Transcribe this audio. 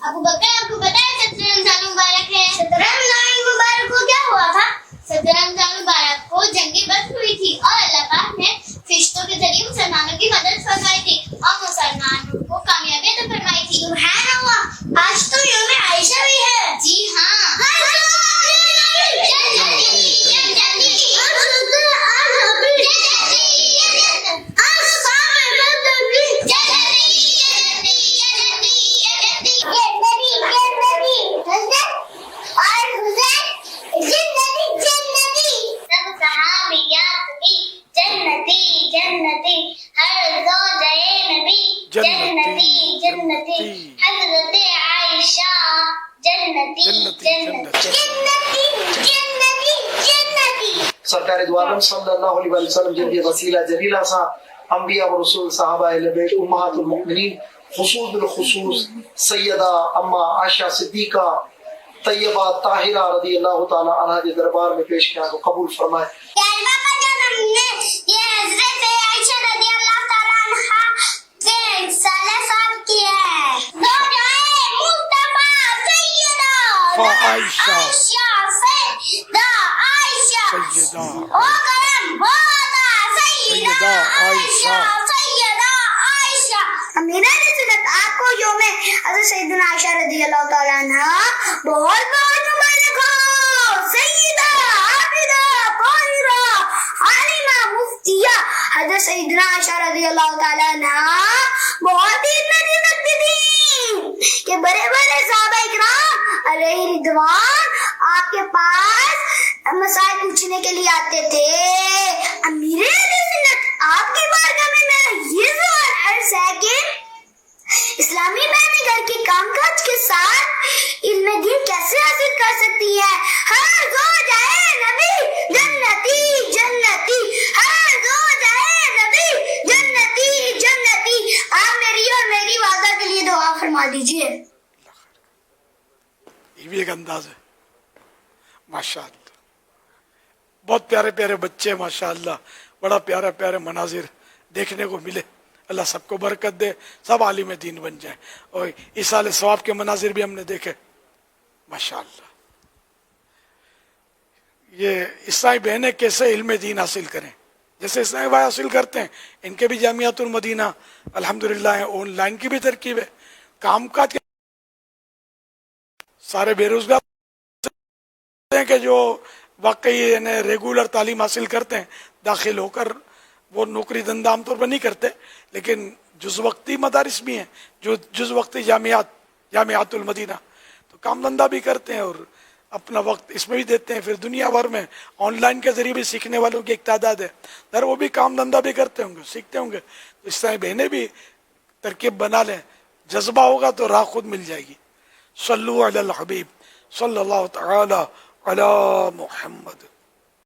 ابو بکر آپ کو پتا ہے 17 رمضان مبارک ہے؟ 17 رمضان مبارک کو کیا ہوا تھا؟ 17 رمضان مبارک کو جنگ بدر ہوئی تھی اور اللہ پاک نے فرشتوں کے ذریعے مسلمانوں کی مدد فرمائی تھی اور مسلمانوں کو کامیابی عطا فرمائی تھی. سبحان اللہ. آج تو یوم عائشہ بھی ہے. جی ہاں. جنتی جنتی حضرت عائشہ جنتی جنتی جنتی. سرکار دو عالم صلی اللہ علیہ وسلم جن کے وسیلہ جلیلہ سا انبیاء و رسول صحابہ اہل بیت امہات المؤمنین خصوص بالخصوص سیدہ اما عائشہ صدیقہ طیبہ طاہرہ رضی اللہ تعالی عنہ کے دربار میں پیش کیا تو قبول فرمائے. عائشہ سیدہ عائشہ امیر اہل سنت آپ کو یوم حضرت سیدنا عائشہ رضی اللہ تعالیٰ عنہ بہت بہت مبارک ہو. سیدہ عابدہ طاہرہ عالمہ مفتیہ حضرت سیدنا عائشہ رضی اللہ تعالیٰ عنہ بہت ہی رکھتی تھی کہ بڑے بڑے صحابہ اکرام علیہ رضوان آپ کے پاس مسائل پوچھنے کے لیے آتے تھے. امیر اہل سنت آپ کی بارگاہ میں میرا یہ سوال عرض ہے کہ اسلامی بہنیں گھر کے کام کاج کے ساتھ علم دین کیسے حاصل کر سکتی ہے؟ ہر زوج ہے نبی جنتی جنتی، ہر زوج ہے نبی جنتی جنتی. آپ میری اور میری والدہ کے لیے دعا فرما دیجیے. یہ بھی ایک انداز ہے ماشاءاللہ. بہت پیارے پیارے بچے ماشاءاللہ، بڑا پیارا پیارے مناظر دیکھنے کو ملے. اللہ سب کو برکت دے، سب عالم دین بن جائیں. اور ایصال ثواب کے مناظر بھی ہم نے دیکھے ماشاءاللہ. یہ عیسائی بہنیں کیسے علم دین حاصل کریں، جیسے عیسائی بھائی حاصل کرتے ہیں، ان کے بھی جامعۃ المدینہ الحمدللہ ہے. آن لائن کی بھی ترکیب ہے. کام کاج سارے بے روزگار کہ جو واقعی یعنی ریگولر تعلیم حاصل کرتے ہیں، داخل ہو کر وہ نوکری دھندا عام طور پر نہیں کرتے، لیکن جز وقتی مدارس بھی ہیں، جو جز وقتی جامعات المدینہ، تو کام دھندا بھی کرتے ہیں اور اپنا وقت اس میں بھی دیتے ہیں. پھر دنیا بھر میں آن لائن کے ذریعے بھی سیکھنے والوں کی ایک تعداد ہے، در وہ بھی کام دھندا بھی کرتے ہوں گے، سیکھتے ہوں گے. تو اس طرح بہنیں بھی ترکیب بنا لیں، جذبہ ہوگا تو راہ خود مل جائے گی. صلو علی الحبیب صلی اللہ تعالی علی محمد.